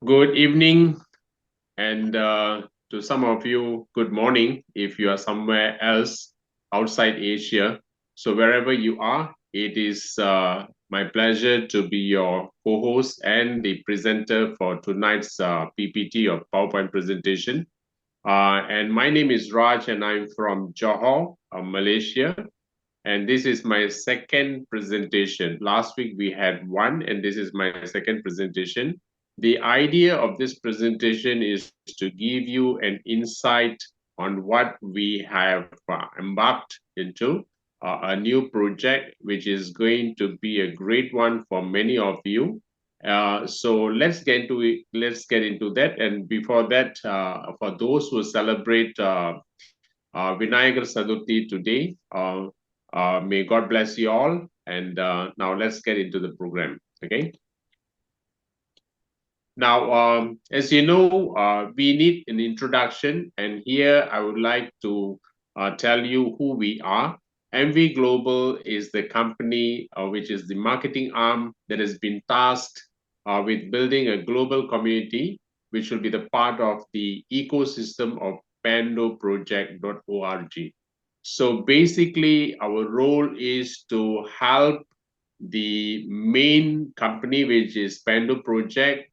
Good evening, and to some of you, good morning if you are somewhere else outside Asia. So, wherever you are, it is my pleasure to be your co host and the presenter for tonight's PPT or PowerPoint presentation. And my name is Raj, and I'm from Johor, Malaysia. And this is my second presentation. Last week we had one, and this is my second presentation. The idea of this presentation is to give you an insight on what we have embarked into, a new project, which is going to be a great one for many of you. So let's get into it. Let's get into that. And before that, for those who celebrate Vinayagar Saduthi today, may God bless you all. And now let's get into the program. Okay. Now, as you know, we need an introduction, and here I would like to tell you who we are. MV Global is the company which is the marketing arm that has been tasked with building a global community, which will be the part of the ecosystem of pandoproject.org. So basically, our role is to help the main company, which is Pando Project,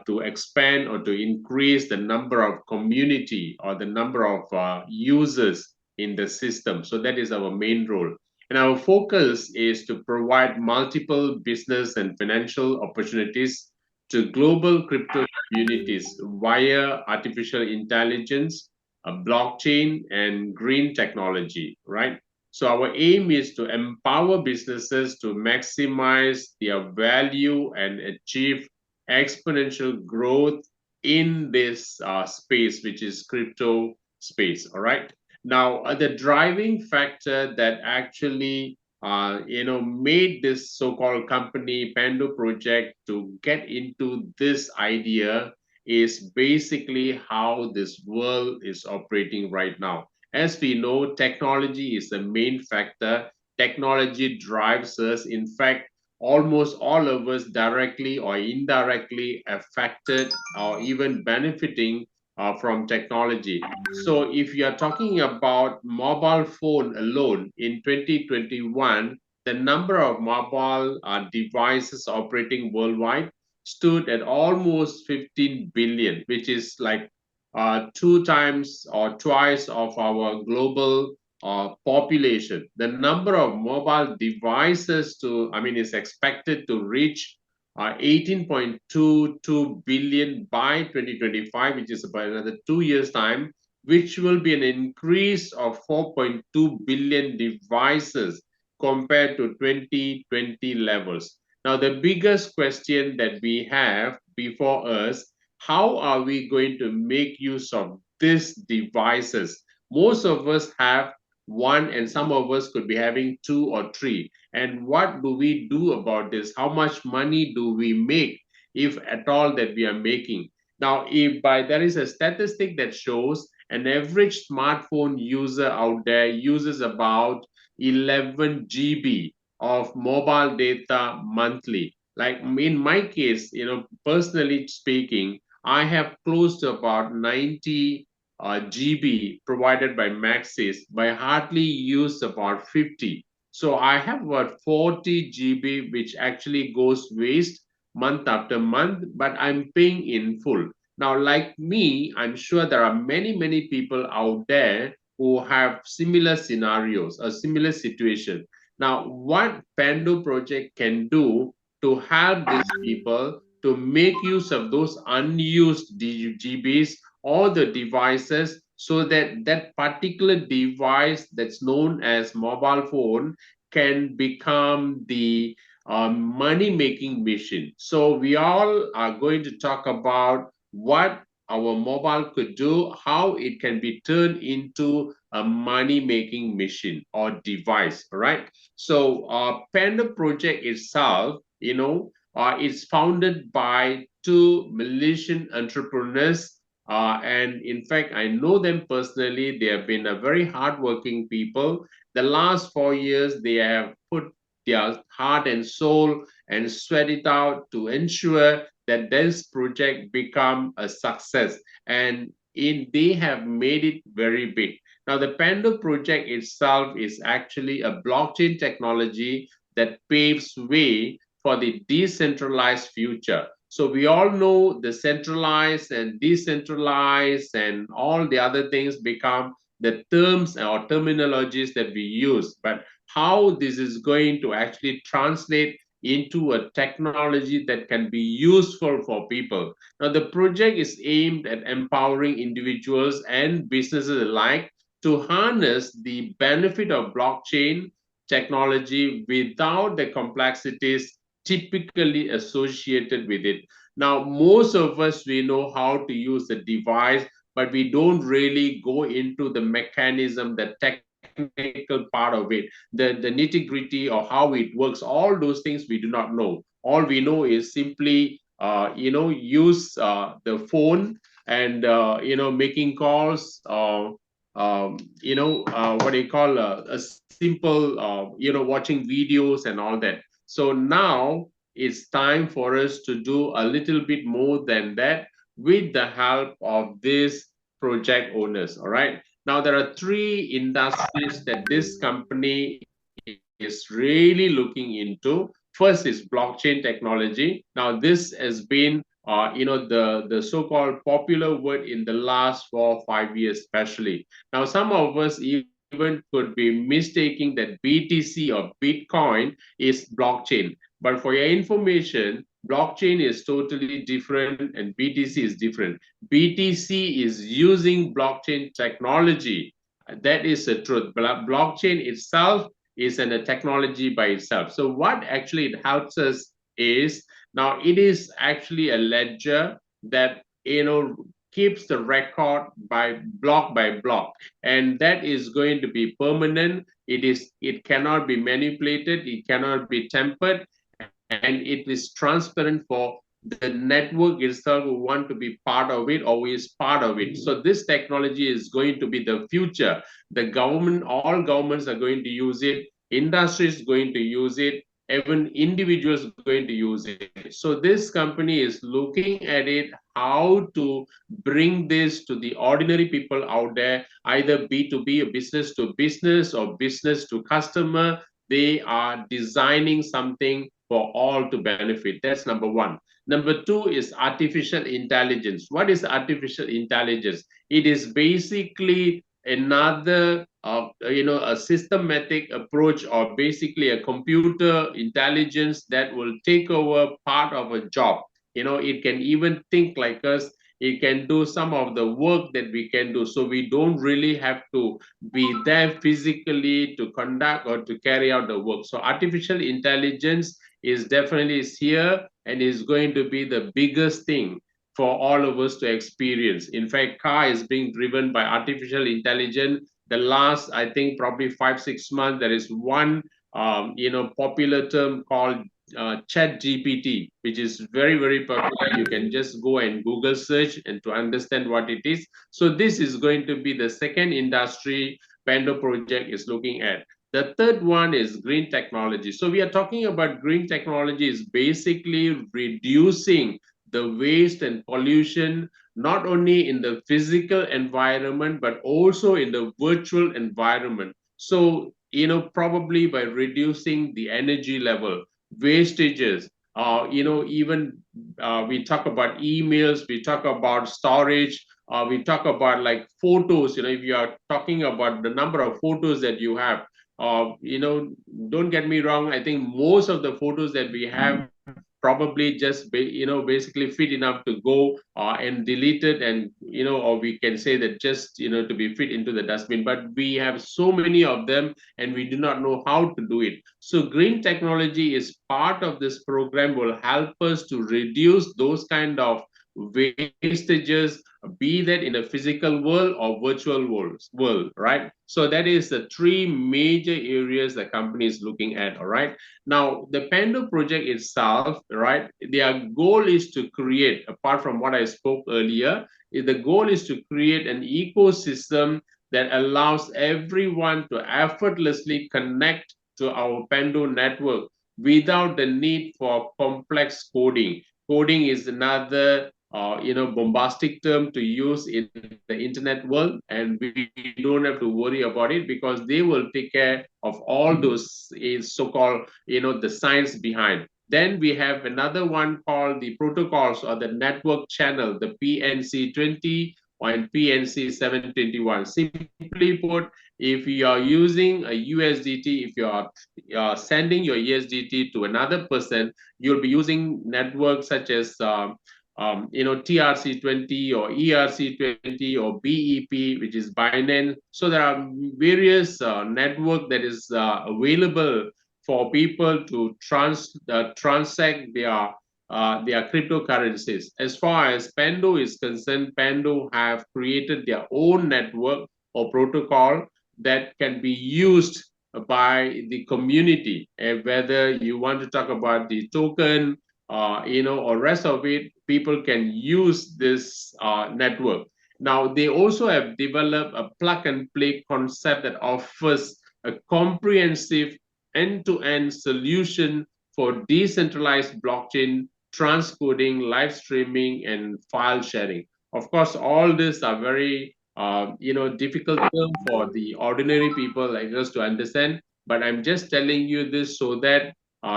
to expand or to increase the number of community or the number of users in the system. So that is our main role. And our focus is to provide multiple business and financial opportunities to global crypto communities via artificial intelligence, blockchain, and green technology, right? So our aim is to empower businesses to maximize their value and achieve exponential growth in this space, which is crypto space. All right. Now, the driving factor that actually made this so-called company Pando Project to get into this idea is basically how this world is operating right now. As we know, technology is the main factor. Technology drives us. In fact, almost all of us directly or indirectly affected or even benefiting from technology. So if you are talking about mobile phone alone in 2021, the number of mobile devices operating worldwide stood at almost 15 billion, which is like two times or twice of our global population. The number of mobile devices is expected to reach 18.22 billion by 2025, which is about another 2 years' time, which will be an increase of 4.2 billion devices compared to 2020 levels. Now, the biggest question that we have before us, how are we going to make use of these devices? Most of us have one, and some of us could be having two or three. And what do we do about this? How much money do we make, if at all, that we are making? Now, if there is a statistic that shows an average smartphone user out there uses about 11 GB of mobile data monthly. Like in my case, personally speaking, I have close to about 90 GB provided by Maxis, but I hardly use about 50. So I have about 40 GB, which actually goes waste month after month, but I'm paying in full. Now, like me, I'm sure there are many, many people out there who have similar scenarios, a similar situation. Now, what Pando project can do to help these people to make use of those unused GBs or the devices, so that that particular device that's known as mobile phone can become the money making machine. So we all are going to talk about what our mobile could do, how it can be turned into a money-making machine or device, right? So Panda project itself, is founded by two Malaysian entrepreneurs. And in fact, I know them personally. They have been a very hardworking people. The last 4 years, they have put their heart and soul and sweat it out to ensure that this project become a success, and they have made it very big. Now, the Pando project itself is actually a blockchain technology that paves way for the decentralized future. So we all know the centralized and decentralized and all the other things become the terms or terminologies that we use. But how this is going to actually translate into a technology that can be useful for people. Now, the project is aimed at empowering individuals and businesses alike to harness the benefit of blockchain technology without the complexities typically associated with it. Now, most of us, we know how to use the device, but we don't really go into the mechanism, the technical part of it, the nitty-gritty or how it works. All those things we do not know. All we know is simply use the phone and making calls, what do you call a simple watching videos and all that. So now it's time for us to do a little bit more than that with the help of these project owners. All right. Now there are three industries that this company is really looking into. First is blockchain technology. Now this has been the so-called popular word in the last 4 or 5 years especially. Now some of us even could be mistaking that BTC or Bitcoin is blockchain. But for your information, blockchain is totally different and BTC is different. BTC is using blockchain technology. That is the truth. Blockchain itself is a technology by itself. So what actually it helps us is, now it is actually a ledger that keeps the record by block, and that is going to be permanent. It cannot be manipulated, it cannot be tempered, and it is transparent for the network itself who want to be part of it or who is part of it. So this technology is going to be the future. The government, all governments are going to use it, industry is going to use it, even individuals are going to use it. So this company is looking at it, how to bring this to the ordinary people out there, either B2B or business to business or business to customer. They are designing something for all to benefit. That's number one. Number two is artificial intelligence. What is artificial intelligence? It is basically another a systematic approach, or basically a computer intelligence that will take over part of a job. It can even think like us. It can do some of the work that we can do, so we don't really have to be there physically to conduct or to carry out the work. So artificial intelligence is definitely is here and is going to be the biggest thing for all of us to experience. In fact, car is being driven by artificial intelligence. The last, I think, probably 5 6 months, there is one popular term called chat GPT, which is very, very popular. You can just go and Google search and to understand what it is. So this is going to be the second industry Pando project is looking at. The third one is green technology. So we are talking about green technology is basically reducing the waste and pollution, not only in the physical environment, but also in the virtual environment. So, probably by reducing the energy level, wastages, even we talk about emails, we talk about storage, we talk about like photos. If you are talking about the number of photos that you have, don't get me wrong, I think most of the photos that we have probably just basically fit enough to go and delete it, and or we can say that just to be fit into the dustbin. But we have so many of them and we do not know how to do it. So green technology is part of this program, will help us to reduce those kind of wastages, be that in a physical world or virtual world, right? So that is the three major areas the company is looking at. All right. Now, the Pando project itself, right, their goal is to create, apart from what I spoke earlier, the goal is to create an ecosystem that allows everyone to effortlessly connect to our Pando network without the need for complex coding. Coding is another bombastic term to use in the internet world, and we don't have to worry about it because they will take care of all those so-called the science behind. Then we have another one called the protocols or the network channel, the PNC20 and PNC 721. Simply put, if you are using a USDT, if you are sending your USDT to another person, you'll be using networks such as TRC20 or ERC20 or BEP, which is Binance. So there are various network that is available for people to transact their cryptocurrencies. As far as Pando is concerned, Pando have created their own network or protocol that can be used by the community. And whether you want to talk about the token, or rest of it, people can use this network. Now, they also have developed a plug and play concept that offers a comprehensive end-to-end solution for decentralized blockchain transcoding, live streaming, and file sharing. Of course, all these are very difficult term for the ordinary people like us to understand. But I'm just telling you this so that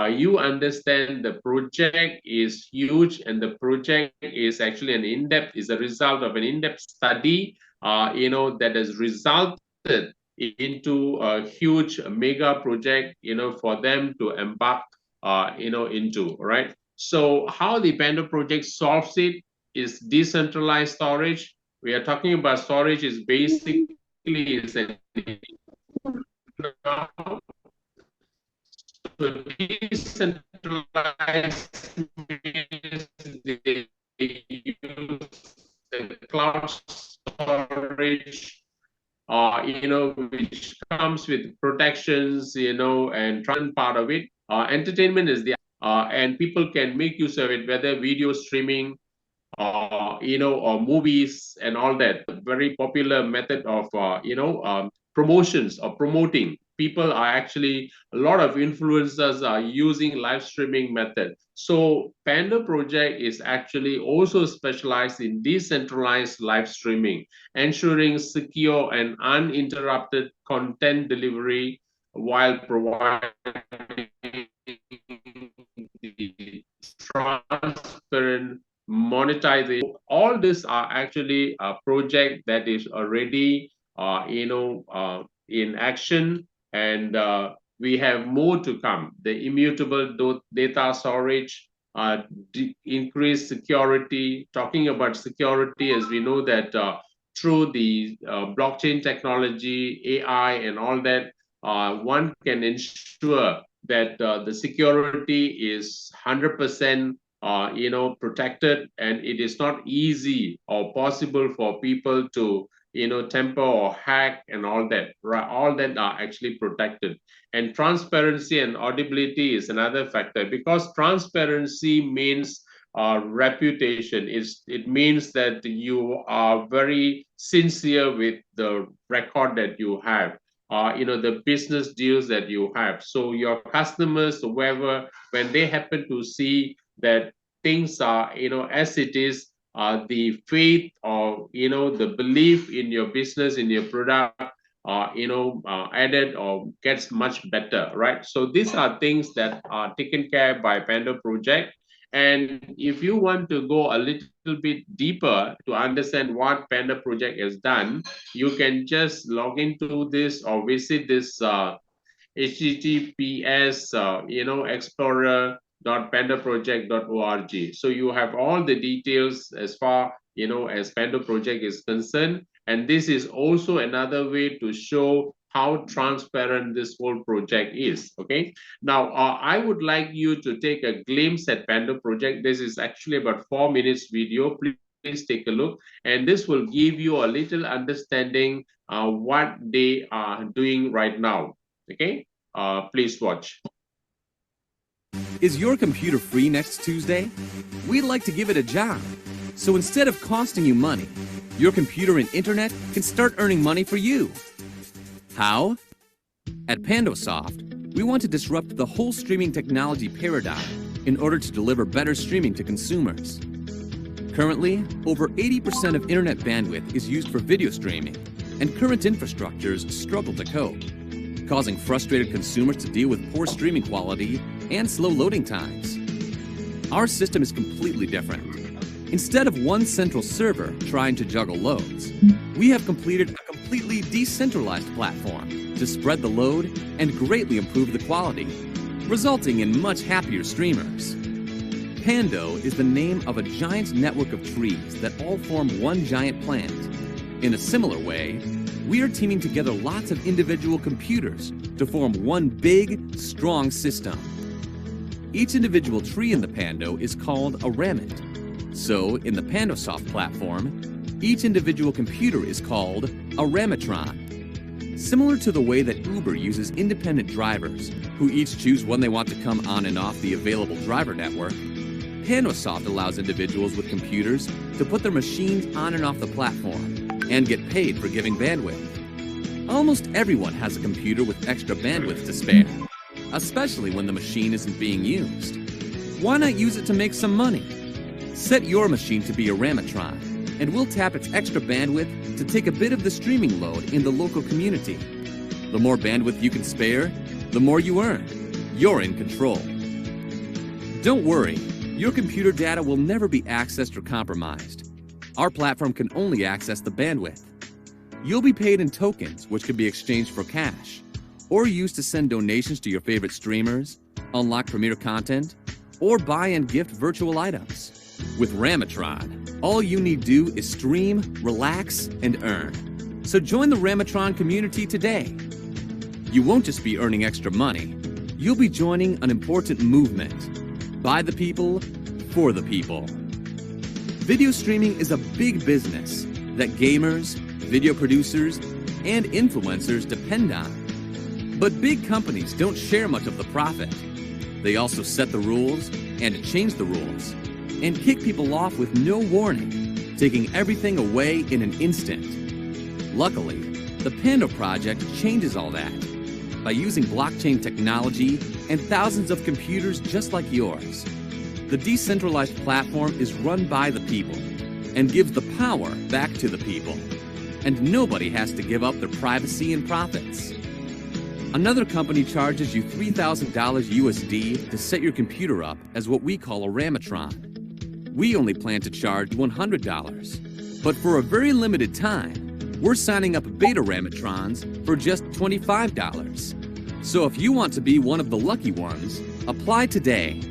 you understand the project is huge, and the project is actually is a result of an in-depth study, that has resulted into a huge mega project, for them to embark, into, right? So how the Panda project solves it is decentralized storage. We are talking about storage is basically is an so decentralized means they use the cloud storage, which comes with protections, and part of it. Entertainment is the and people can make use of it, whether video streaming, or movies and all that. A very popular method of, promotions or promoting. People are actually, a lot of influencers are using live streaming method. So Panda project is actually also specialized in decentralized live streaming, ensuring secure and uninterrupted content delivery while providing transparent monetization. All these are actually a project that is already in action, and we have more to come. The immutable data storage, increased security. Talking about security, as we know that through the blockchain technology, AI, and all that, one can ensure that the security is 100% protected, and it is not easy or possible for people to temper or hack and all that, right? All that are actually protected. And transparency and audibility is another factor, because transparency means reputation. It means that you are very sincere with the record that you have, the business deals that you have. So your customers, whoever, when they happen to see that things are, as it is, the faith or, the belief in your business, in your product, added or gets much better, right? So these are things that are taken care by Panda project. And if you want to go a little bit deeper to understand what Panda project has done, you can just log into this or visit this https explorer.pandaproject.org. So you have all the details as far as Panda project is concerned, and this is also another way to show how transparent this whole project is. Okay, now I would like you to take a glimpse at Panda project. This is actually about 4 minutes video. Please take a look, and this will give you a little understanding what they are doing right now. Okay, please watch. Is your computer free next Tuesday? We'd like to give it a job. So instead of costing you money, your computer and internet can start earning money for you. How? At Pandosoft, we want to disrupt the whole streaming technology paradigm in order to deliver better streaming to consumers. Currently, over 80% of internet bandwidth is used for video streaming, and current infrastructures struggle to cope, causing frustrated consumers to deal with poor streaming quality and slow loading times. Our system is completely different. Instead of one central server trying to juggle loads, we have completed a completely decentralized platform to spread the load and greatly improve the quality, resulting in much happier streamers. Pando is the name of a giant network of trees that all form one giant plant. In a similar way, we are teaming together lots of individual computers to form one big, strong system. Each individual tree in the Pando is called a remnant. So, in the PandoSoft platform, each individual computer is called a Ramatron. Similar to the way that Uber uses independent drivers, who each choose when they want to come on and off the available driver network, PandoSoft allows individuals with computers to put their machines on and off the platform and get paid for giving bandwidth. Almost everyone has a computer with extra bandwidth to spare, especially when the machine isn't being used. Why not use it to make some money? Set your machine to be a Ramatron, and we'll tap its extra bandwidth to take a bit of the streaming load in the local community. The more bandwidth you can spare, the more you earn. You're in control. Don't worry, your computer data will never be accessed or compromised. Our platform can only access the bandwidth. You'll be paid in tokens, which can be exchanged for cash, or used to send donations to your favorite streamers, unlock premier content, or buy and gift virtual items. With Ramatron, all you need do is stream, relax, and earn. So join the Ramatron community today. You won't just be earning extra money, you'll be joining an important movement. By the people, for the people. Video streaming is a big business that gamers, video producers, and influencers depend on. But big companies don't share much of the profit. They also set the rules and change the rules, and kick people off with no warning, taking everything away in an instant. Luckily, the Pando project changes all that by using blockchain technology and thousands of computers just like yours. The decentralized platform is run by the people and gives the power back to the people. And nobody has to give up their privacy and profits. Another company charges you $3,000 USD to set your computer up as what we call a Ramatron. We only plan to charge $100. But for a very limited time, we're signing up beta Ramatrons for just $25. So if you want to be one of the lucky ones, apply today.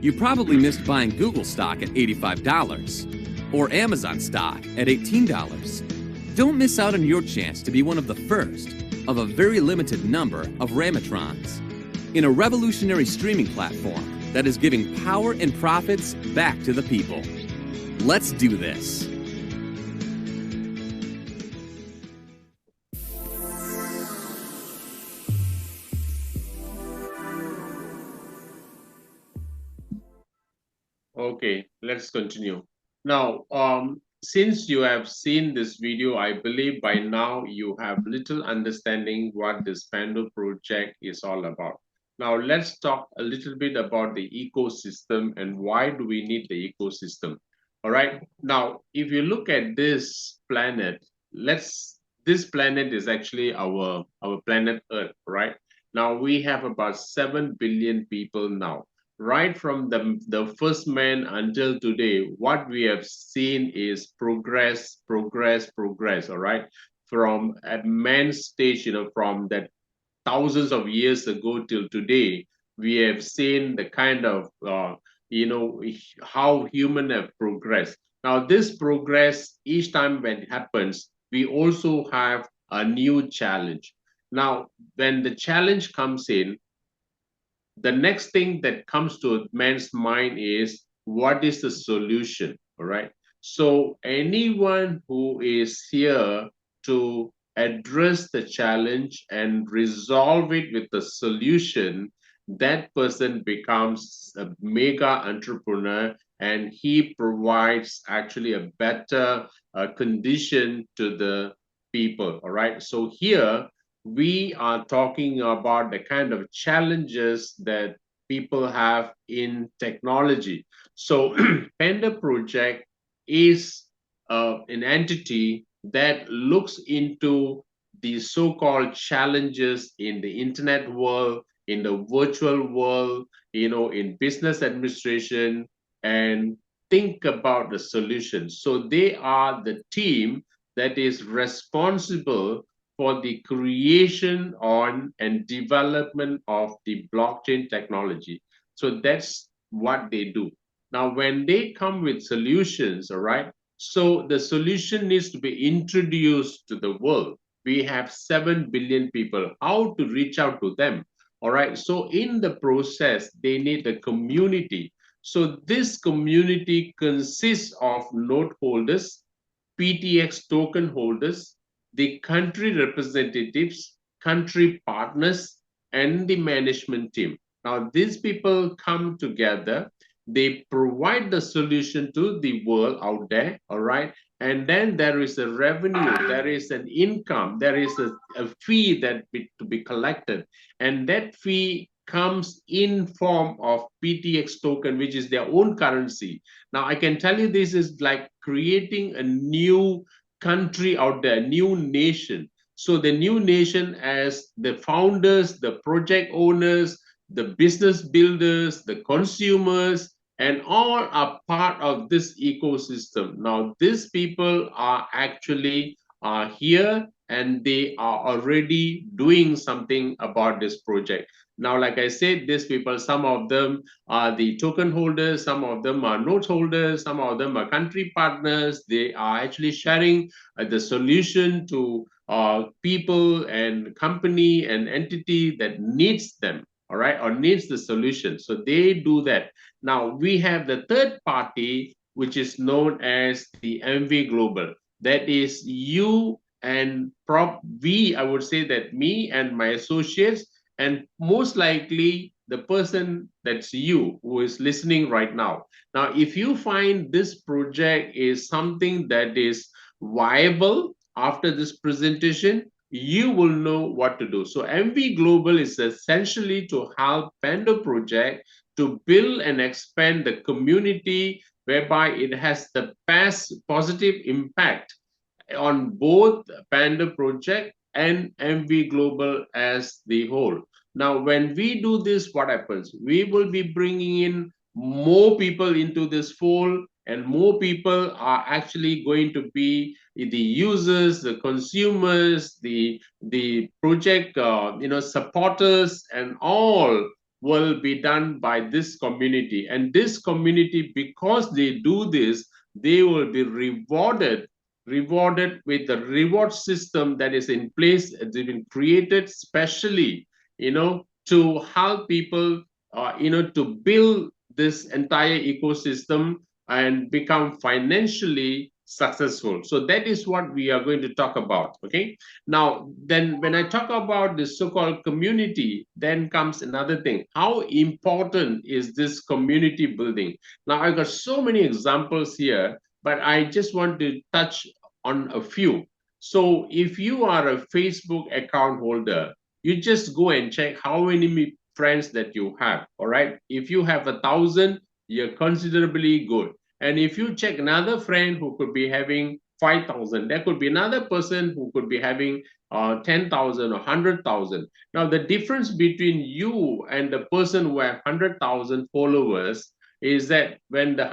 You probably missed buying Google stock at $85 or Amazon stock at $18. Don't miss out on your chance to be one of the first of a very limited number of Ramatrons in a revolutionary streaming platform that is giving power and profits back to the people. Let's do this. Okay, let's continue. Now, since you have seen this video, I believe by now you have little understanding what this Pando project is all about. Now, let's talk a little bit about the ecosystem and why do we need the ecosystem. All right. Now, if you look at this planet, this planet is actually our planet Earth, right? Now, we have about 7 billion people now. Right from the first man until today, what we have seen is progress, all right? From a man's stage, from that thousands of years ago till today, we have seen the kind of, how human have progressed. Now, this progress, each time when it happens, we also have a new challenge. Now, when the challenge comes in, the next thing that comes to man's mind is, what is the solution? All right. So anyone who is here to address the challenge and resolve it with the solution, that person becomes a mega entrepreneur, and he provides actually a better condition to the people. All right. So here, we are talking about the kind of challenges that people have in technology. So Panda Project is an entity that looks into the so-called challenges in the internet world, in the virtual world, in business administration, and think about the solutions. So they are the team that is responsible for the creation on and development of the blockchain technology. So that's what they do. Now, when they come with solutions, all right, so the solution needs to be introduced to the world. We have 7 billion people. How to reach out to them? All right. So in the process, they need a community. So this community consists of node holders, PTX token holders, the country representatives, country partners, and the management team. Now, these people come together, they provide the solution to the world out there, all right? And then there is a revenue, there is an income, there is a fee to be collected. And that fee comes in form of PTX token, which is their own currency. Now, I can tell you this is like creating a new country out there, new nation. So the new nation as the founders, the project owners, the business builders, the consumers, and all are part of this ecosystem. Now, these people are actually here and they are already doing something about this project. Now, like I said, these people, some of them are the token holders, some of them are note holders, some of them are country partners. They are actually sharing the solution to people and company and entity that needs them, all right, or needs the solution. So they do that. Now we have the third party, which is known as the MV Global. That is you and I would say that me and my associates, and most likely the person that's you who is listening right now. Now, if you find this project is something that is viable after this presentation, you will know what to do. So MV Global is essentially to help Panda Project to build and expand the community whereby it has the best positive impact on both Panda Project and MV Global as the whole. Now, when we do this, what happens? We will be bringing in more people into this fold, and more people are actually going to be the users, the consumers, the project supporters, and all will be done by this community. And this community, because they do this, they will be rewarded with the reward system that is in place. It's been created specially, to help people, to build this entire ecosystem and become financially successful. So that is what we are going to talk about. Okay. Now, then when I talk about the so-called community, then comes another thing. How important is this community building? Now, I've got so many examples here, but I just want to touch on a few. So if you are a Facebook account holder, you just go and check how many friends that you have. All right. If you have 1,000, you're considerably good. And if you check another friend who could be having 5,000, there could be another person who could be having 10,000 or 100,000. Now, the difference between you and the person who have 100,000 followers is that when the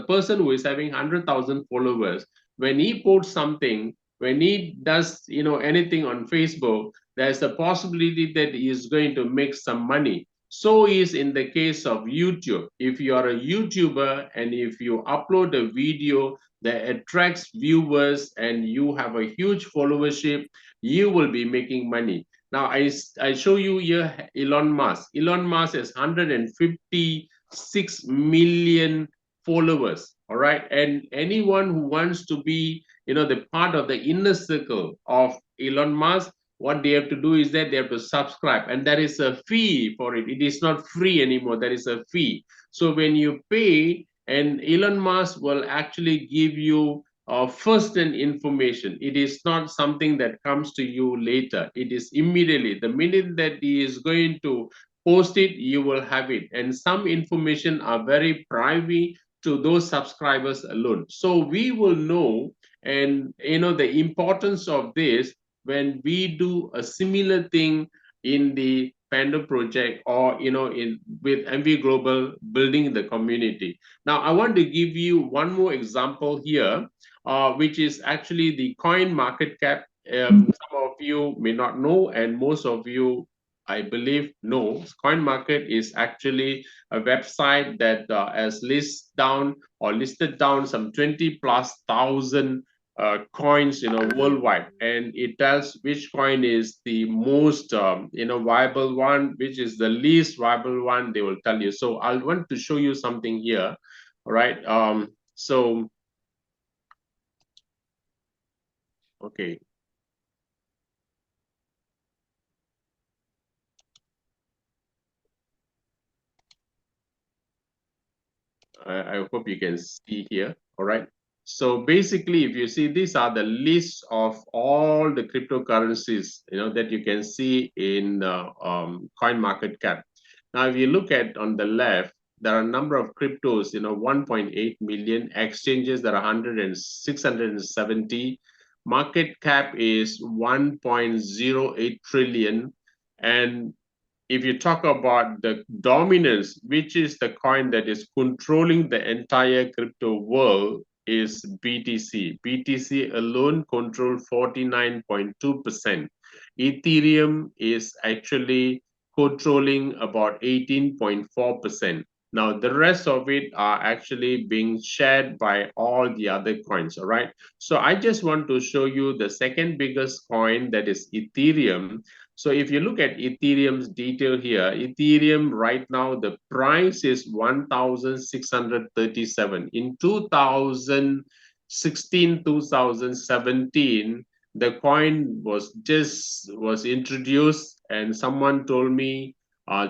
person who is having 100,000 followers, when he posts something, when he does anything on Facebook, there's a possibility that he is going to make some money. So is in the case of YouTube. If you are a YouTuber and if you upload a video that attracts viewers and you have a huge followership, you will be making money. Now I show you here Elon Musk. Elon Musk has 156 million followers. All right. And anyone who wants to be, the part of the inner circle of Elon Musk, what they have to do is that they have to subscribe, and there is a fee for it. It is not free anymore. There is a fee. So when you pay, and Elon Musk will actually give you first-hand information. It is not something that comes to you later. It is immediately. The minute that he is going to post it, you will have it. And some information are very private to those subscribers alone. So we will know, and the importance of this when we do a similar thing in the Panda project, or in with MV Global building the community. Now I want to give you one more example here, which is actually the coin market cap. Some of you may not know, and most of you, I believe, know. Coin market is actually a website that has listed down some 20 plus thousand coins, worldwide, and it tells which coin is the most, viable one, which is the least viable one. They will tell you. So I want to show you something here. All right. So okay. I hope you can see here. All right. So basically, if you see, these are the list of all the cryptocurrencies, that you can see in coin market cap. Now, if you look at on the left, there are a number of cryptos, 1.8 million exchanges. There are 670. Market cap is 1.08 trillion. And if you talk about the dominance, which is the coin that is controlling the entire crypto world, is BTC. BTC alone control 49.2%. Ethereum is actually controlling about 18.4%. Now, the rest of it are actually being shared by all the other coins, all right? So I just want to show you the second biggest coin, that is Ethereum. So if you look at Ethereum's detail here, Ethereum right now, the price is 1,637. In 2016, 2017, the coin was introduced, and someone told me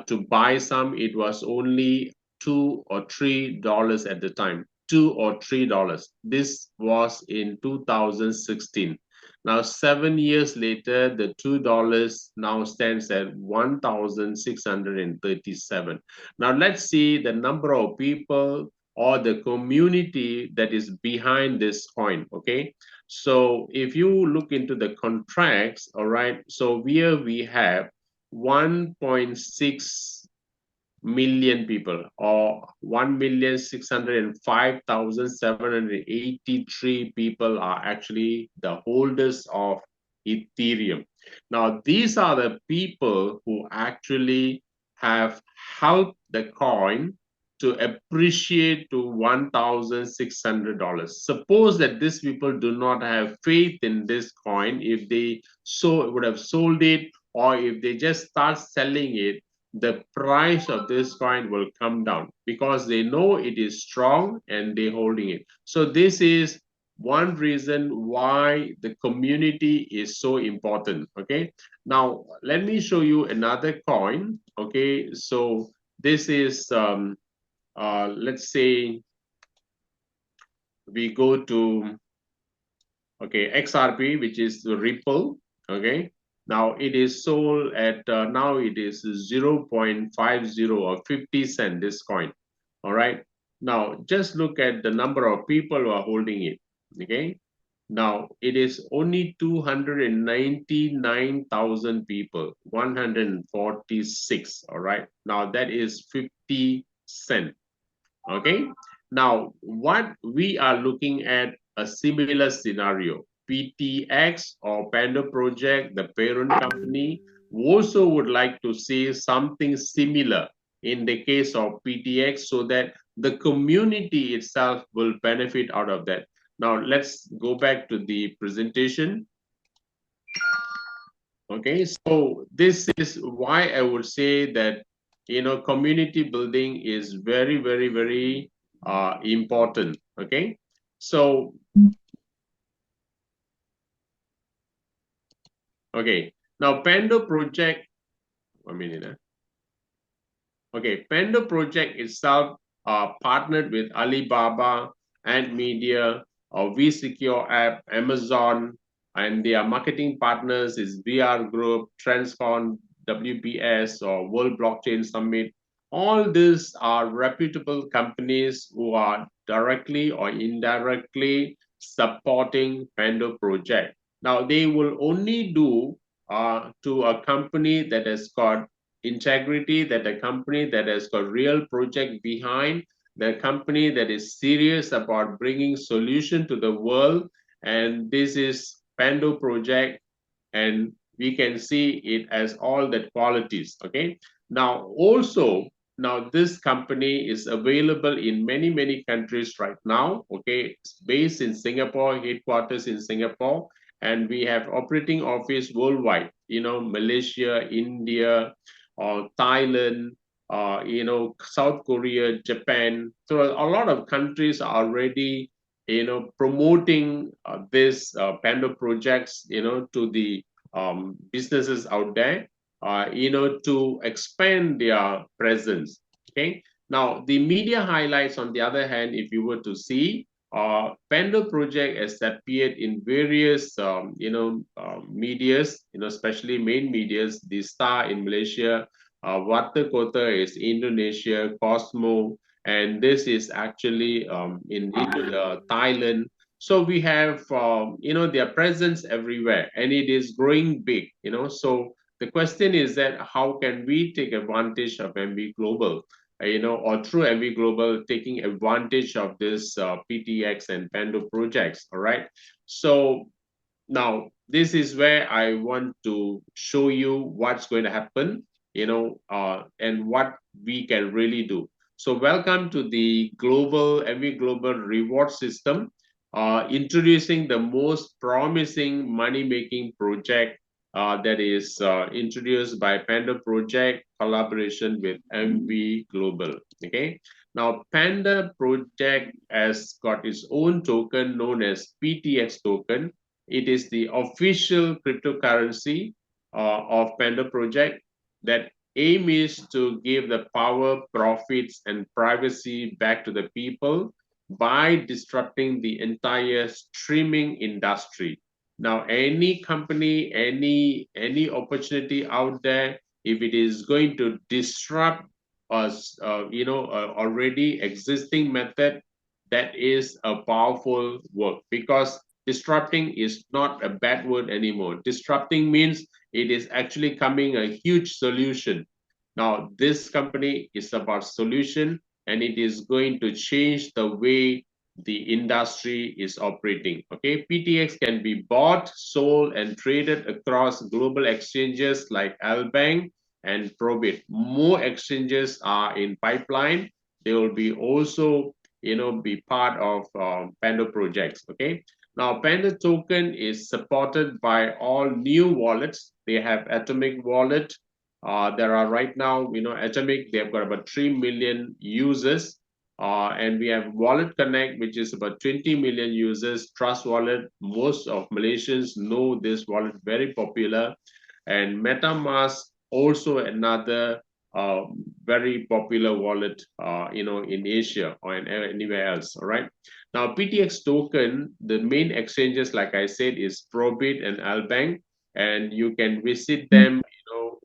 to buy some. It was only $2 or $3 at the time. $2 or $3. This was in 2016. Now, 7 years later, the $2 now stands at 1,637. Now, let's see the number of people or the community that is behind this coin, okay? So if you look into the contracts, all right, so here we have 1.6 million people, or 1,605,783 people are actually the holders of Ethereum. Now, these are the people who actually have helped the coin to appreciate to $1,600. Suppose that these people do not have faith in this coin. If they would have sold it, or if they just start selling it, the price of this coin will come down, because they know it is strong and they're holding it. So this is one reason why the community is so important. Okay, now let me show you another coin. Okay, so this is let's say we go to XRP, which is the Ripple. Okay, now it is sold at now it is 0.50 or 50 cent, this coin. All right, now just look at the number of people who are holding it. Okay, now it is only 299,000 people, 146. All right, now that is 50 cent. Okay, now what we are looking at a similar scenario. PTX, or Panda Project, the parent company, also would like to see something similar in the case of PTX, so that the community itself will benefit out of that. Now let's go back to the presentation. Okay, so this is why I would say that community building is very, very, very important. Okay, so now Panda Project, 1 minute. Okay, Panda Project itself partnered with Alibaba, Ant Media, or vSecure App, Amazon, and their marketing partners is VR Group, Transcon, WBS or World Blockchain Summit. All these are reputable companies who are directly or indirectly supporting Pando project. Now, they will only do to a company that has got integrity, that a company that has got real project behind, the company that is serious about bringing solution to the world. And this is Pando project, and we can see it as all that qualities. Okay, now also, now this company is available in many countries right now. Okay, it's based in Singapore, headquarters in Singapore, and we have operating office worldwide, Malaysia, India, or Thailand, South Korea, Japan. So a lot of countries are already promoting this Pando projects, to the businesses out there, to expand their presence. Okay. Now, the media highlights, on the other hand, if you were to see, Pando project has appeared in various, medias, especially main medias, the Star in Malaysia, Warta Kota is Indonesia, Cosmo, and this is actually in Thailand. So we have, their presence everywhere, and it is growing big, So the question is that how can we take advantage of MV Global, or through MV Global taking advantage of this PTX and Pando projects, all right? So now, this is where I want to show you what's going to happen, and what we can really do. So welcome to the MV Global reward system, introducing the most promising money-making project that is introduced by Panda Project collaboration with MV Global. Okay. Now, Panda Project has got its own token known as PTX token. It is the official cryptocurrency of Panda Project. That aim is to give the power, profits, and privacy back to the people by disrupting the entire streaming industry. Now, any company, any opportunity out there, if it is going to disrupt us, already existing method, that is a powerful work, because disrupting is not a bad word anymore. Disrupting means it is actually coming a huge solution. Now, this company is about solution, and it is going to change the way the industry is operating. Okay, PTX can be bought, sold, and traded across global exchanges like Albank and Probit. More exchanges are in pipeline. They will be also, be part of Panda projects. Okay. Now, Panda token is supported by all new wallets. They have Atomic Wallet. There are right now, Atomic, they've got about 3 million users. And we have Wallet Connect, which is about 20 million users. Trust Wallet, most of Malaysians know this wallet, very popular. And MetaMask, also another very popular wallet, in Asia or anywhere else. All right. Now, PTX token, the main exchanges, like I said, is Probit and Albank, and you can visit them,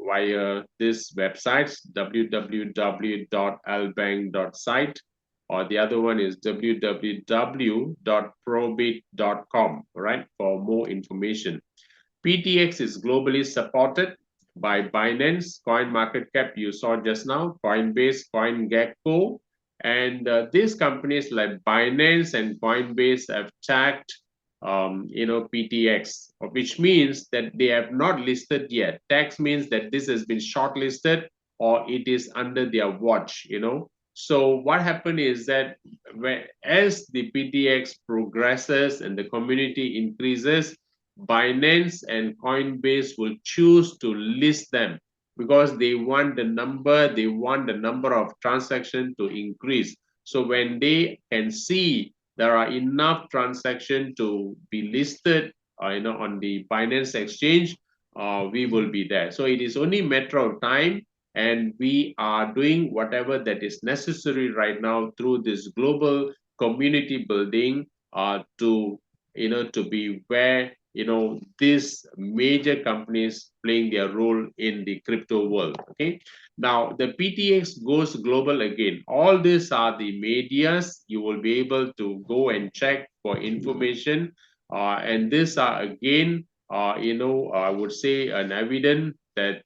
via this websites, www.albank.site, or the other one is www.probit.com, right, for more information. PTX is globally supported by Binance, CoinMarketCap, you saw just now, Coinbase, CoinGecko, and these companies like Binance and Coinbase have tagged, PTX, which means that they have not listed yet. Tags means that this has been shortlisted or it is under their watch, So what happened is that as the PTX progresses and the community increases, Binance and Coinbase will choose to list them because they want the number of transactions to increase. So when they can see there are enough transactions to be listed, on the Binance exchange, we will be there. So it is only a matter of time, and we are doing whatever that is necessary right now through this global community building to be where these major companies playing their role in the crypto world. Okay, now the PTX goes global again. All these are the medias. You will be able to go and check for information, and these are again, I would say an evidence that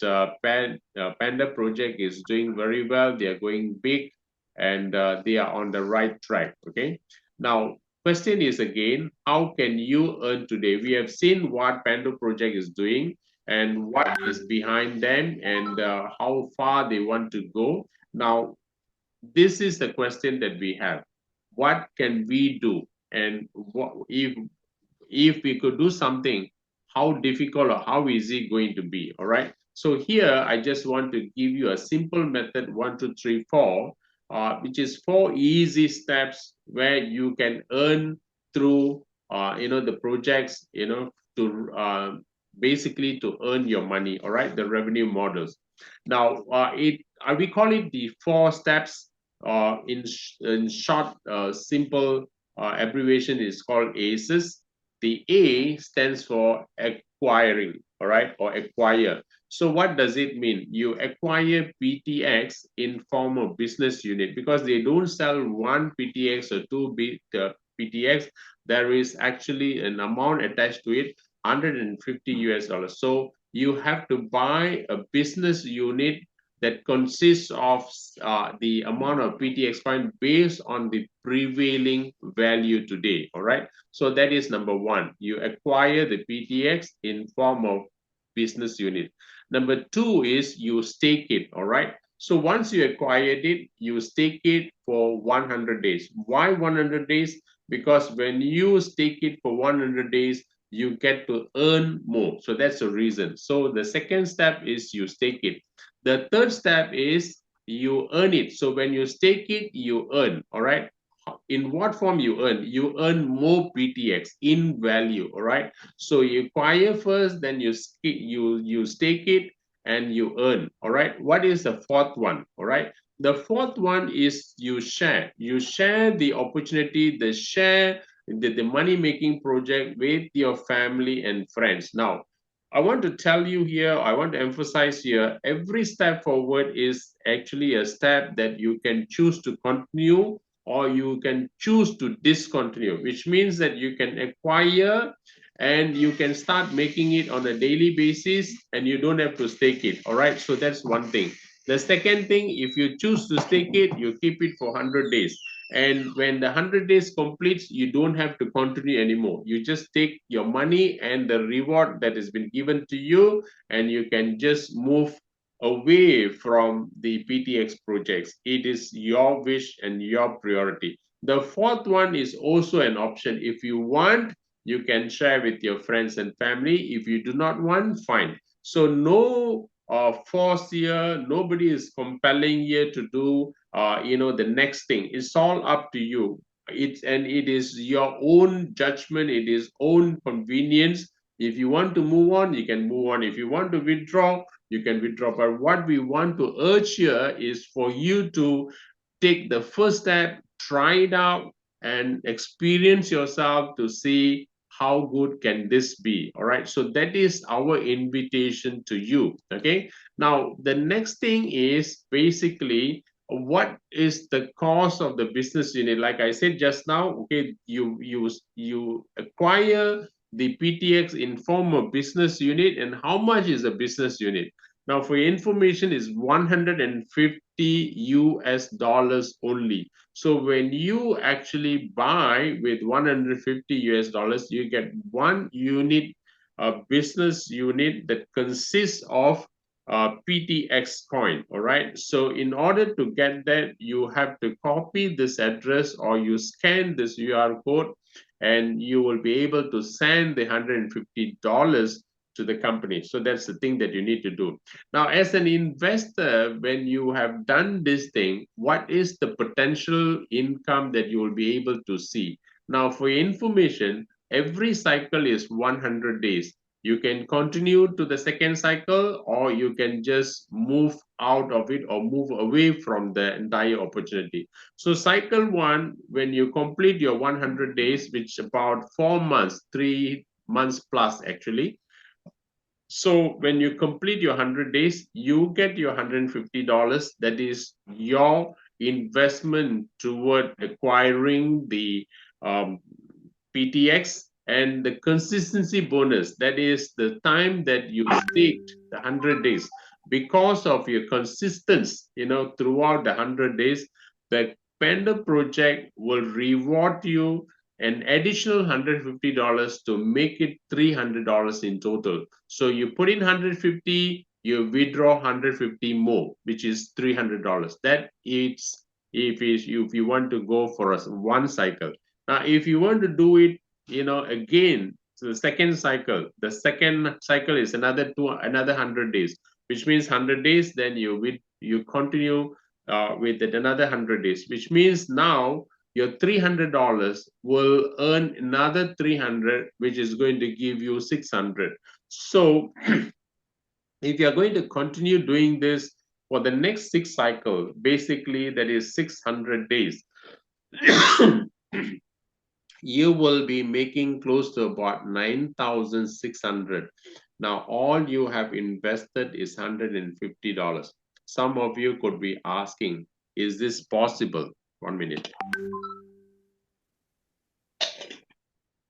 Panda project is doing very well. They are going big, and they are on the right track. Okay, now question is again, how can you earn today? We have seen what Panda project is doing and what is behind them, and how far they want to go. Now, this is the question that we have. What can we do? And what if we could do something, how difficult or how easy going to be? All right. So here I just want to give you a simple method, 1, 2, 3, 4, which is 4 easy steps where you can earn through the projects, to basically to earn your money. All right, the revenue models. Now we call it the 4 steps. In short, simple abbreviation is called ACEs. The A stands for acquiring, all right, or acquire. So what does it mean? You acquire PTX in form of business unit, because they don't sell one PTX or two PTX. There is actually an amount attached to it, $150. So you have to buy a business unit that consists of the amount of PTX coin based on the prevailing value today. All right. So that is number one. You acquire the PTX in form of business unit. Number two is you stake it. All right. So once you acquired it, you stake it for 100 days. Why 100 days? Because when you stake it for 100 days, you get to earn more. So that's the reason. So the second step is you stake it. The third step is you earn it. So when you stake it, you earn. All right. In what form you earn? You earn more PTX in value. All right. So you acquire first, then you stake it, and you earn. All right. What is the fourth one? All right. The fourth one is you share. You share the opportunity, the money making project with your family and friends. Now, I want to tell you here, I want to emphasize here, every step forward is actually a step that you can choose to continue or you can choose to discontinue, which means that you can acquire and you can start making it on a daily basis and you don't have to stake it. All right. So that's one thing. The second thing, if you choose to stake it, you keep it for 100 days. And when the 100 days completes, you don't have to continue anymore. You just take your money and the reward that has been given to you, and you can just move away from the PTX projects. It is your wish and your priority. The fourth one is also an option. If you want, you can share with your friends and family. If you do not want, fine. So no force here. Nobody is compelling here to do the next thing. It's all up to you. It is your own judgment. It is own convenience. If you want to move on, you can move on. If you want to withdraw, you can withdraw. But what we want to urge here is for you to take the first step, try it out, and experience yourself to see how good can this be. All right. So that is our invitation to you. Okay. Now, the next thing is basically what is the cost of the business unit. Like I said just now, okay, you acquire the PTX in form of business unit, and how much is a business unit? Now, for your information, is 150 US dollars only. So when you actually buy with 150 US dollars, you get one unit, a business unit that consists of PTX coin. All right. So in order to get that, you have to copy this address or you scan this QR code, and you will be able to send the $150 to the company. So that's the thing that you need to do. Now, as an investor, when you have done this thing, what is the potential income that you will be able to see? Now, for your information, every cycle is 100 days. You can continue to the second cycle, or you can just move out of it or move away from the entire opportunity. So cycle one, when you complete your 100 days, which about 4 months, months plus actually. So when you complete your 100 days, you get your $150. That is your investment toward acquiring the PTX, and the consistency bonus. That is the time that you staked the 100 days. Because of your consistency, throughout the 100 days, the Panda project will reward you an additional $150 to make it $300 in total. So you put in 150, you withdraw 150 more, which is $300. That is if you want to go for one cycle. Now, if you want to do it, again, so the second cycle is another 100 days, which means 100 days. Then you continue with it another 100 days, which means now your $300 will earn another 300, which is going to give you 600. So if you're going to continue doing this for the next 6 cycles, basically that is 600 days, you will be making close to about 9,600. Now, all you have invested is $150. Some of you could be asking, is this possible? 1 minute.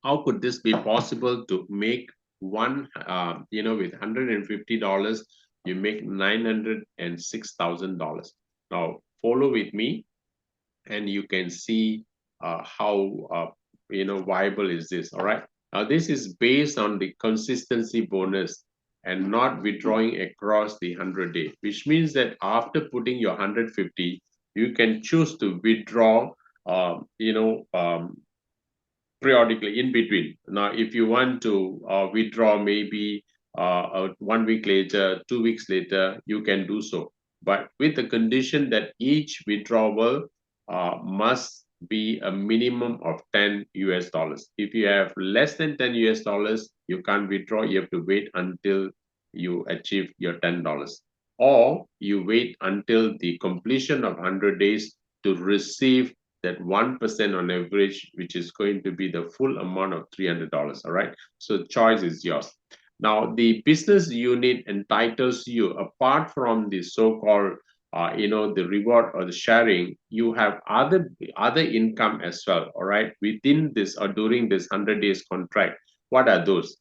How could this be possible to make with $150, you make $906,000. Now, follow with me, and you can see how viable is this. All right. Now, this is based on the consistency bonus and not withdrawing across the 100-day, which means that after putting your 150, you can choose to withdraw periodically in between. Now, if you want to withdraw maybe 1 week later, 2 weeks later, you can do so. But with the condition that each withdrawal must be a minimum of 10 US dollars. If you have less than 10 US dollars, you can't withdraw. You have to wait until you achieve your $10. Or you wait until the completion of 100 days to receive that 1% on average, which is going to be the full amount of $300. All right. So the choice is yours. Now, the business unit entitles you, apart from the so-called, the reward or the sharing, you have other income as well. All right. Within this or during this 100 days contract, what are those?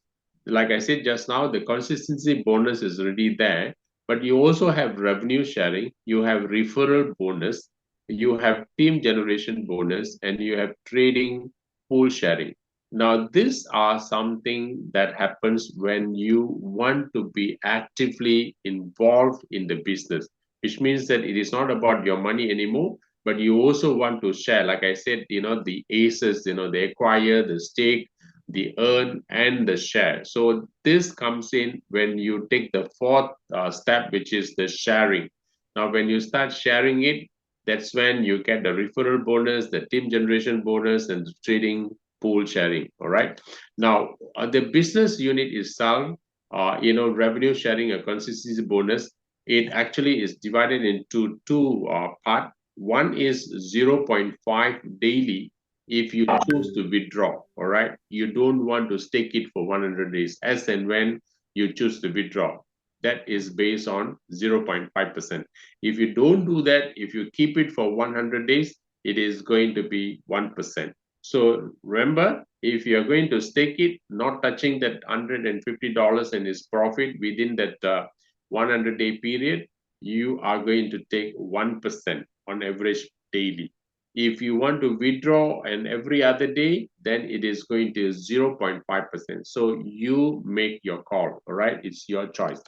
Like I said just now, the consistency bonus is already there, but you also have revenue sharing, you have referral bonus, you have team generation bonus, and you have trading pool sharing. Now, these are something that happens when you want to be actively involved in the business, which means that it is not about your money anymore, but you also want to share. Like I said, the aces, they acquire, the stake, the earn, and the share. So this comes in when you take the fourth step, which is the sharing. Now, when you start sharing it, that's when you get the referral bonus, the team generation bonus, and the trading pool sharing. All right. Now, the business unit itself, revenue sharing, a consistency bonus, it actually is divided into two parts. One is 0.5 daily if you choose to withdraw. All right. You don't want to stake it for 100 days as and when you choose to withdraw. That is based on 0.5%. If you don't do that, if you keep it for 100 days, it is going to be 1%. So remember, if you're going to stake it, not touching that $150 and its profit within that 100-day period, you are going to take 1% on average daily. If you want to withdraw and every other day, then it is going to 0.5%. So you make your call, all right? It's your choice.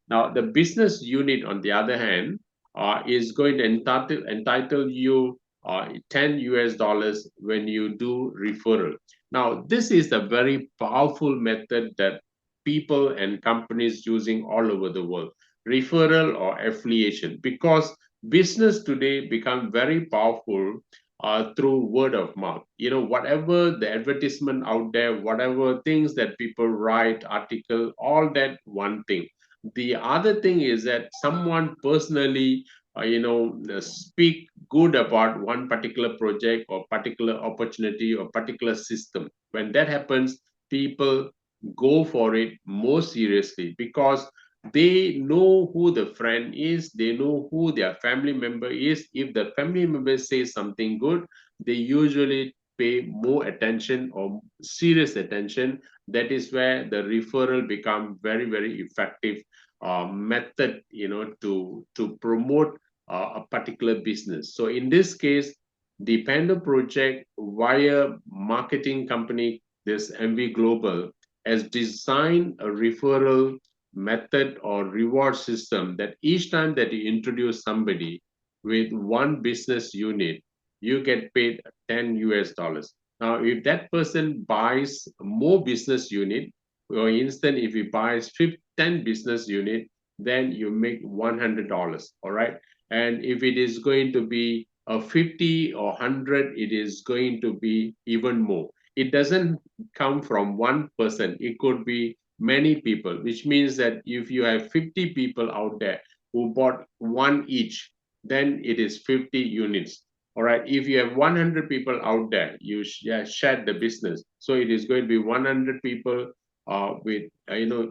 Now, the business unit, on the other hand, is going to entitle you 10 US dollars when you do referral. Now, this is a very powerful method that people and companies using all over the world, referral or affiliation, because business today become very powerful through word of mouth. Whatever the advertisement out there, whatever things that people write, article, all that one thing. The other thing is that someone personally, speak good about one particular project or particular opportunity or particular system. When that happens, people go for it more seriously, because they know who the friend is, they know who their family member is. If the family member says something good, they usually pay more attention or serious attention. That is where the referral become very, very effective method, to promote a particular business. So in this case, the Panda project via marketing company, this MV Global, has designed a referral method or reward system that each time that you introduce somebody with one business unit, you get paid 10 US dollars. Now, if that person buys more business unit, for instance, if he buys 10 business unit, then you make $100, all right? And if it is going to be a 50 or 100, it is going to be even more. It doesn't come from one person. It could be many people, which means that if you have 50 people out there who bought one each, then it is 50 units. All right. If you have 100 people out there, you share the business. So it is going to be 100 people with,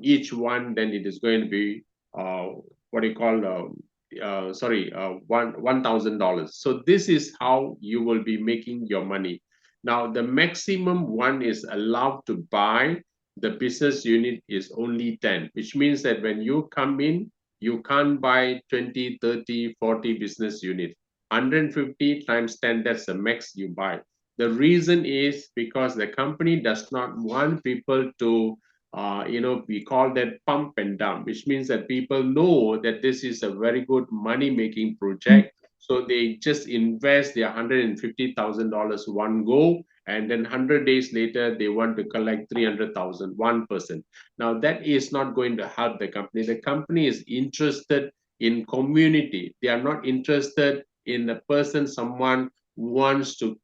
each one, then it is going to be what do you call, $1,000. So this is how you will be making your money. Now, the maximum one is allowed to buy the business unit is only 10, which means that when you come in, you can't buy 20, 30, 40 business units. 150 times 10, that's the max you buy. The reason is because the company does not want people to, we call that pump and dump, which means that people know that this is a very good money-making project. So they just invest their $150,000 one go, and then 100 days later, they want to collect 300,000, 1%. Now, that is not going to help the company. The company is interested in community. They are not interested in the person, someone wants to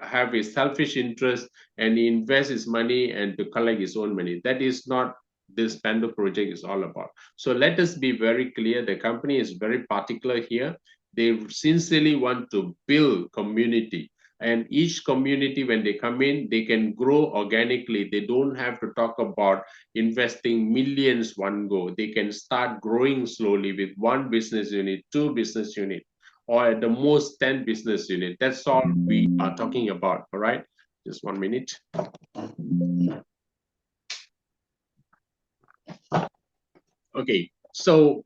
have a selfish interest and invest his money and to collect his own money. That is not this Pando project is all about. So let us be very clear. The company is very particular here. They sincerely want to build community. And each community, when they come in, they can grow organically. They don't have to talk about investing millions one go. They can start growing slowly with one business unit, two business unit, or at the most 10 business unit. That's all we are talking about, all right? Just 1 minute. Okay, so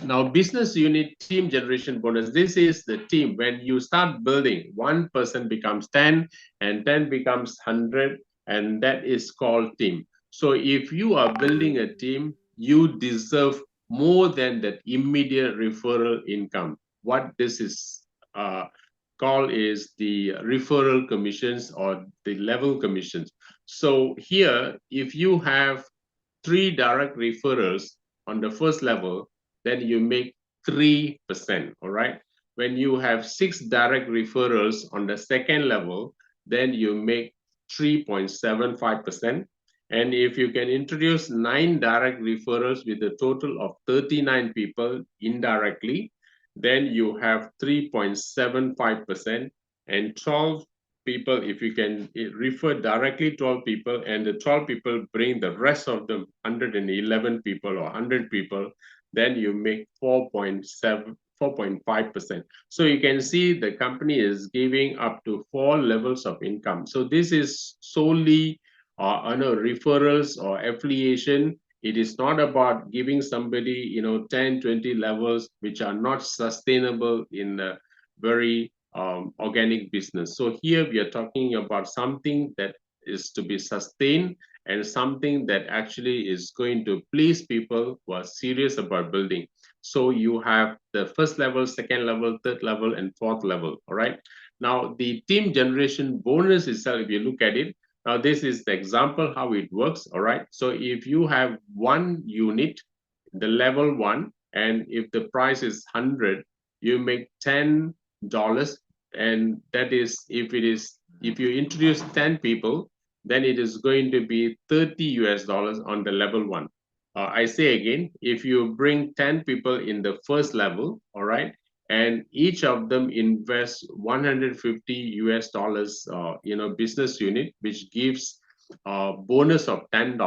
now business unit team generation bonus. This is the team. When you start building, one person becomes 10 and 10 becomes 100, and that is called team. So if you are building a team, you deserve more than that immediate referral income. What this is called is the referral commissions or the level commissions. So here, if you have 3 direct referrals on the first level, then you make 3%, all right? When you have 6 direct referrals on the second level, then you make 3.75%. And if you can introduce 9 direct referrals with a total of 39 people indirectly, then you have 3.75%, and 12 people, if you can refer directly 12 people, and the 12 people bring the rest of them 111 people or 100 people, then you make 4.5%. So you can see the company is giving up to 4 levels of income. So this is solely referrals or affiliation. It is not about giving somebody 10, 20 levels which are not sustainable in a very organic business. So here we are talking about something that is to be sustained and something that actually is going to please people who are serious about building. So you have the first level, second level, third level, and fourth level, all right? Now, the team generation bonus itself, if you look at it, now this is the example how it works, all right? So if you have one unit, the level 1, and if the price is 100, you make $10, and that is if you introduce 10 people, then it is going to be 30 US dollars on the level 1. I say again, if you bring 10 people in the first level, all right, and each of them invests 150 US dollars business unit, which gives bonus of $10.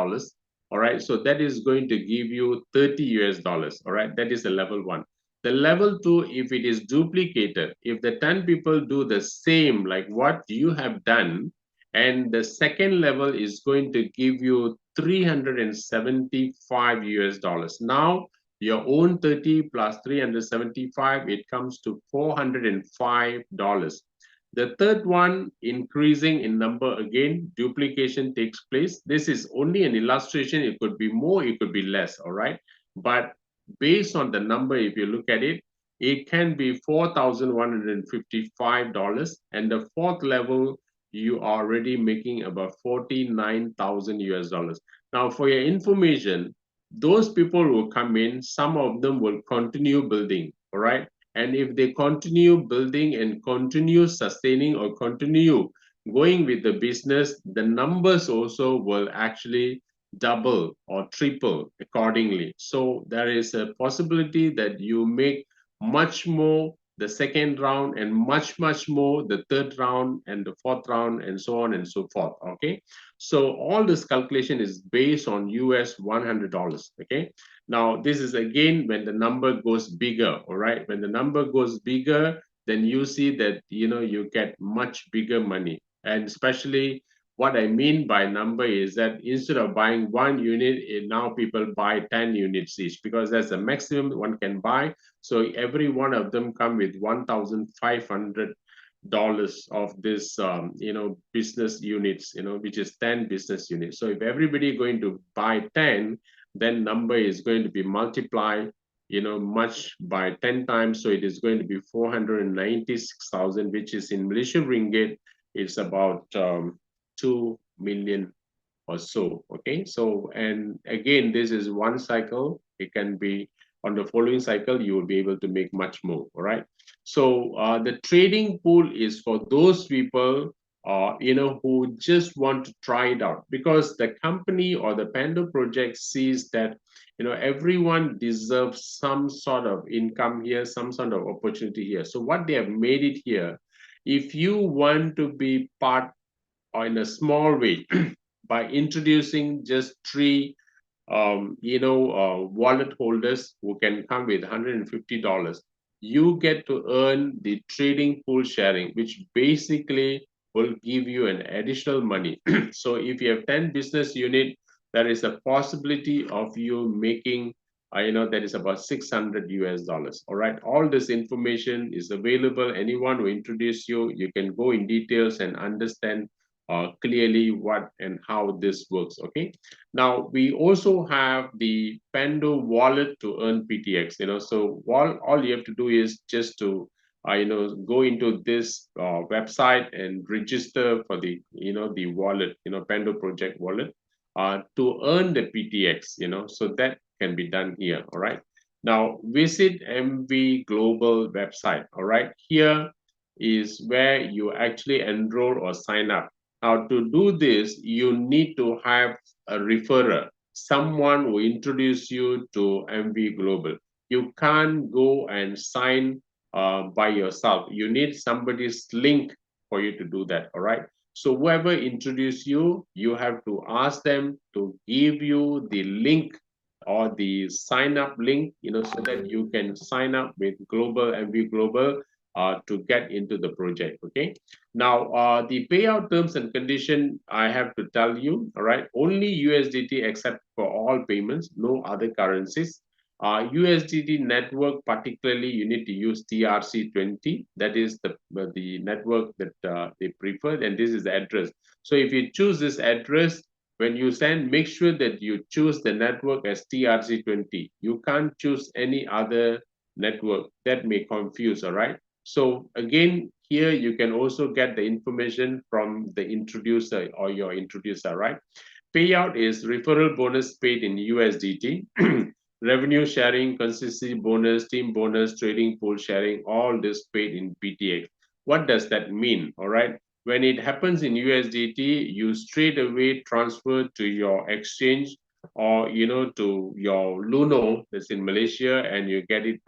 All right, so that is going to give you 30 US dollars. All right, that is the level one. The level two, if it is duplicated, if the 10 people do the same like what you have done, and the second level is going to give you 375 US dollars. Now, your own 30 plus 375, it comes to $405. The third one, increasing in number again, duplication takes place. This is only an illustration. It could be more, it could be less, all right? But based on the number, if you look at it, it can be $4,155. And the fourth level, you are already making about 49,000 US dollars. Now, for your information, those people who come in, some of them will continue building, all right? And if they continue building and continue sustaining or continue going with the business, the numbers also will actually double or triple accordingly. So there is a possibility that you make much more the second round and much more the third round and the fourth round and so on and so forth. Okay, so all this calculation is based on US $100. Okay, now this is again when the number goes bigger. All right, when the number goes bigger, then you see that you get much bigger money. And especially what I mean by number is that instead of buying one unit, now people buy 10 units each, because that's the maximum one can buy. So every one of them come with $1,500 of this, business units, which is 10 business units. So if everybody going to buy 10, then number is going to be multiplied, much by 10 times. So it is going to be 496,000, which is in Malaysian ringgit, it's about 2 million or so. Okay, so and again, this is one cycle. It can be on the following cycle, you will be able to make much more. All right, so the trading pool is for those people who just want to try it out, because the company or the Pando project sees that everyone deserves some sort of income here, some sort of opportunity here. So what they have made it here, if you want to be part or in a small way by introducing just three wallet holders who can come with $150, you get to earn the trading pool sharing, which basically will give you an additional money. So if you have 10 business unit, there is a possibility of you making that is about 600 US dollars. All right, all this information is available. Anyone who introduce you, you can go in details and understand clearly what and how this works. Okay, now we also have the Pando wallet to earn PTX. So all you have to do is just to go into this website and register for the the wallet, Pando project wallet, to earn the PTX. So that can be done here. All right, now visit MV Global website. All right, here is where you actually enroll or sign up. Now, to do this, you need to have a referrer, someone who introduce you to MV Global. You can't go and sign by yourself. You need somebody's link for you to do that, all right? So whoever introduced you, you have to ask them to give you the link or the sign up link, so that you can sign up with MV Global to get into the project, okay? Now, the payout terms and condition, I have to tell you, all right, only USDT except for all payments, no other currencies. USDT network, particularly, you need to use TRC20. That is the network that they prefer, and this is the address. So if you choose this address, when you send, make sure that you choose the network as TRC20. You can't choose any other network. That may confuse, all right? So again, here you can also get the information from the introducer or your introducer, right? Payout is referral bonus paid in USDT, revenue sharing, consistency bonus, team bonus, trading pool sharing, all this paid in PTX. What does that mean? All right. When it happens in USDT, you straight away transfer to your exchange or to your Luno that's in Malaysia, and you get it.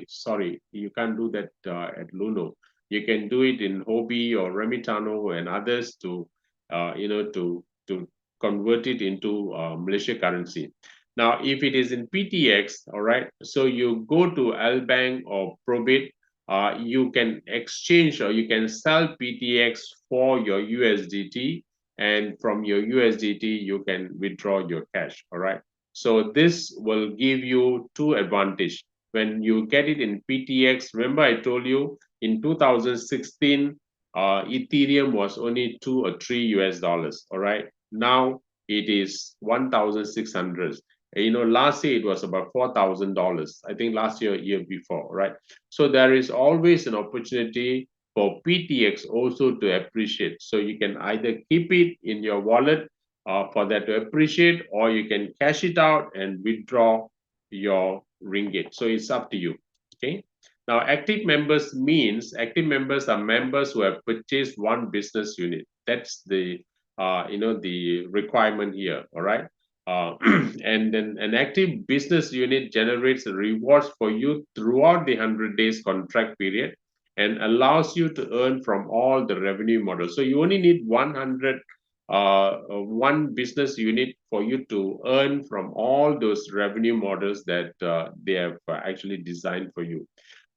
Sorry, you can't do that at Luno. You can do it in Hobby or Remitano and others to to to convert it into Malaysia currency. Now, if it is in PTX, all right, so you go to Albank or Probit, you can exchange or you can sell PTX for your USDT, and from your USDT, you can withdraw your cash, all right? So this will give you two advantage. When you get it in PTX, remember I told you in 2016, Ethereum was only 2 or 3 US dollars, all right? Now it is 1,600. Last year it was about $4,000. I think last year before, right? So there is always an opportunity for PTX also to appreciate. So you can either keep it in your wallet for that to appreciate, or you can cash it out and withdraw your ringgit. So it's up to you. Okay. Now, active members means active members are members who have purchased one business unit. That's the the requirement here. All right. And then an active business unit generates rewards for you throughout the 100 days contract period and allows you to earn from all the revenue models. So you only need 100 one business unit for you to earn from all those revenue models that they have actually designed for you.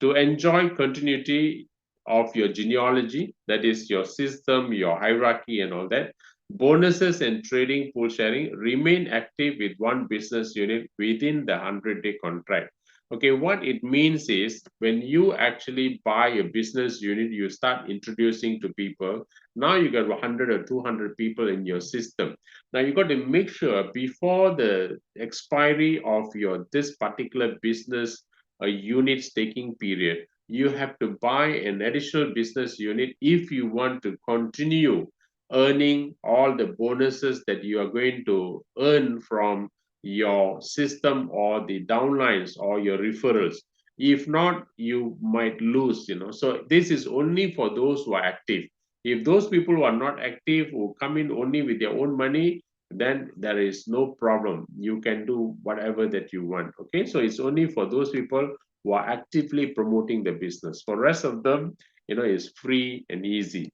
To enjoy continuity of your genealogy, that is your system, your hierarchy and all that, bonuses and trading pool sharing remain active with one business unit within the 100-day contract. Okay, what it means is when you actually buy a business unit, you start introducing to people. Now you got 100 or 200 people in your system. Now you got to make sure before the expiry of your this particular business unit staking period, you have to buy an additional business unit if you want to continue earning all the bonuses that you are going to earn from your system or the downlines or your referrals. If not, you might lose, So this is only for those who are active. If those people who are not active, who come in only with their own money, then there is no problem. You can do whatever that you want. Okay, so it's only for those people who are actively promoting the business. For rest of them, it's free and easy.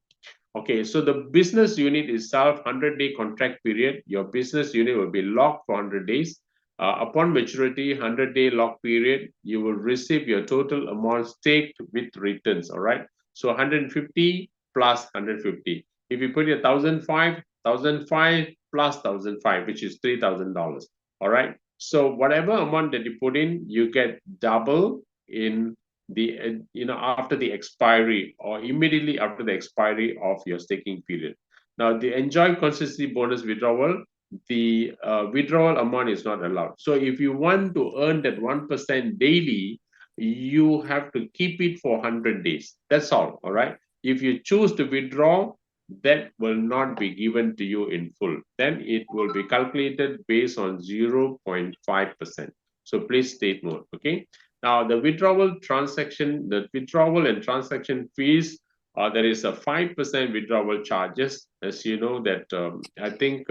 Okay, so the business unit itself, 100-day contract period, your business unit will be locked for 100 days. Upon maturity, 100-day lock period, you will receive your total amount staked with returns, all right? So 150 plus 150. If you put your 1,005, 1,005 plus 1,005, which is $3,000, all right? So whatever amount that you put in, you get double in the after the expiry or immediately after the expiry of your staking period. Now, the enjoy consistency bonus withdrawal, the withdrawal amount is not allowed. So if you want to earn that 1% daily, you have to keep it for 100 days. That's all right? If you choose to withdraw, that will not be given to you in full. Then it will be calculated based on 0.5%. So please take note, okay? Now, the withdrawal and transaction fees, there is a 5% withdrawal charges. As you know that I think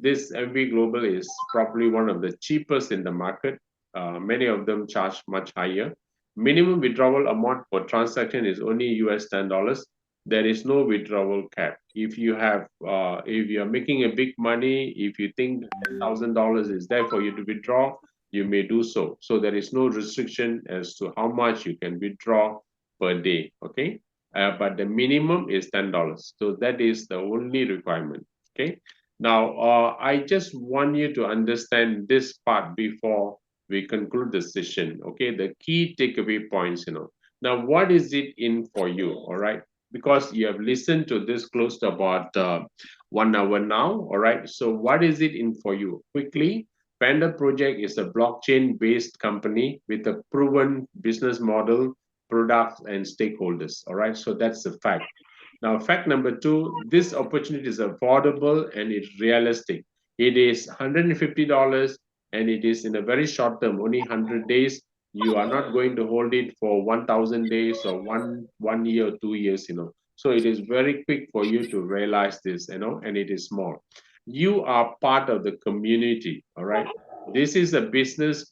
this MV Global is probably one of the cheapest in the market. Many of them charge much higher. Minimum withdrawal amount for transaction is only US $10. There is no withdrawal cap. If you are making a big money, if you think $1,000 is there for you to withdraw, you may do so. So there is no restriction as to how much you can withdraw per day, okay? But the minimum is $10. So that is the only requirement, okay? Now, I just want you to understand this part before we conclude the session, okay? The key takeaway points, Now, what is it in for you, all right? Because you have listened to this close to about 1 hour now, all right? So what is it in for you? Quickly, Panda Project is a blockchain-based company with a proven business model, products, and stakeholders. All right, so that's the fact. Now, fact number two, this opportunity is affordable and it's realistic. It is $150 and it is in a very short term, only 100 days. You are not going to hold it for 1,000 days or one year or 2 years, So it is very quick for you to realize this, and it is small. You are part of the community, all right? This is a community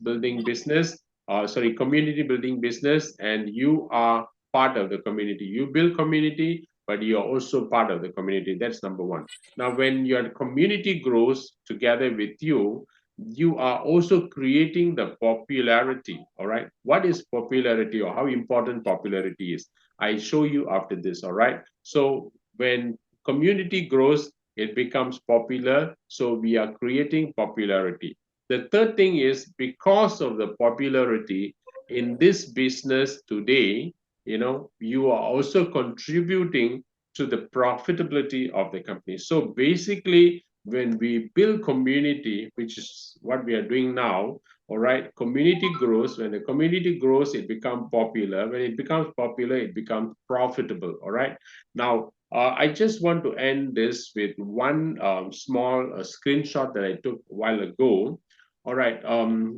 building business, and you are part of the community. You build community but you're also part of the community. That's number one. Now, when your community grows together with you, you are also creating the popularity. All right. What is popularity, or how important popularity is? I show you after this. All right. So when community grows, it becomes popular. So we are creating popularity. The third thing is, because of the popularity in this business today, you are also contributing to the profitability of the company. So basically, when we build community, which is what we are doing now, all right, community grows. When the community grows, it becomes popular. When it becomes popular, it becomes profitable. All right. Now, I just want to end this with one small screenshot that I took a while ago. All right.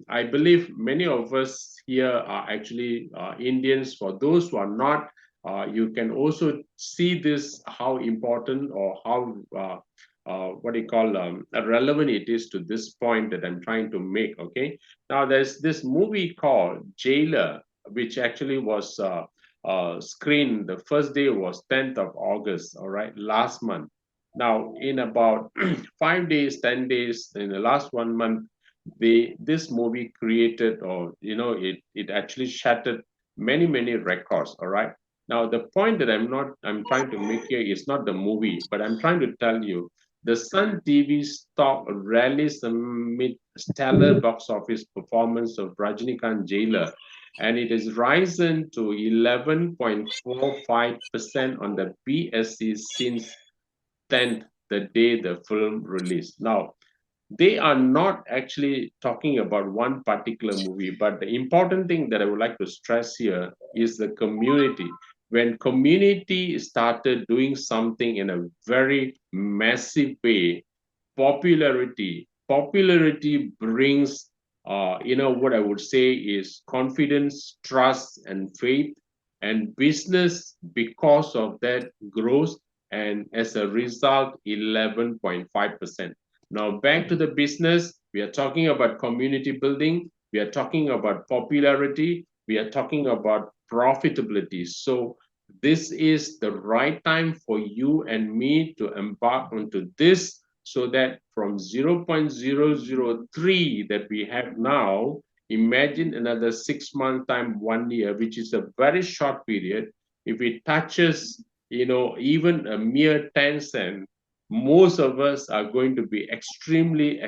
I believe many of us here are actually Indians. For those who are not, you can also see this, how important, or how what do you call relevant it is to this point that I'm trying to make. Okay. Now there's this movie called Jailer, which actually was screened. The first day was 10th of August. All right, last month. Now in about 5 days, 10 days, in the last 1 month, this movie created, or it actually shattered many records. All right. Now the point that I'm trying to make here is not the movie, but I'm trying to tell you the Sun TV stock rallies amid stellar box office performance of Rajinikanth Jailer, and it has risen to 11.45% on the BSE since 10th, the day the film released. Now, they are not actually talking about one particular movie, but the important thing that I would like to stress here is the community. When community started doing something in a very massive way, popularity brings, what I would say is confidence, trust, and faith, and business, because of that, grows, and as a result, 11.5%. Now, back to the business, we are talking about community building, we are talking about popularity, we are talking about profitability. So this is the right time for you and me to embark onto this, so that from 0.003 that we have now, imagine another 6 month time, 1 year, which is a very short period. If it touches, even a mere 10 cent, most of us are going to be extremely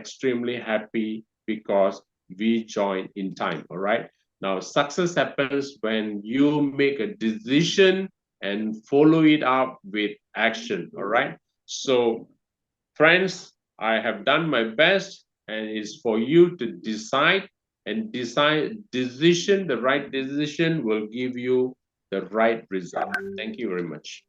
happy, because we join in time. All right. Now, success happens when you make a decision and follow it up with action. All right. So, friends, I have done my best, and it's for you to decide, and the right decision will give you the right result. Thank you very much.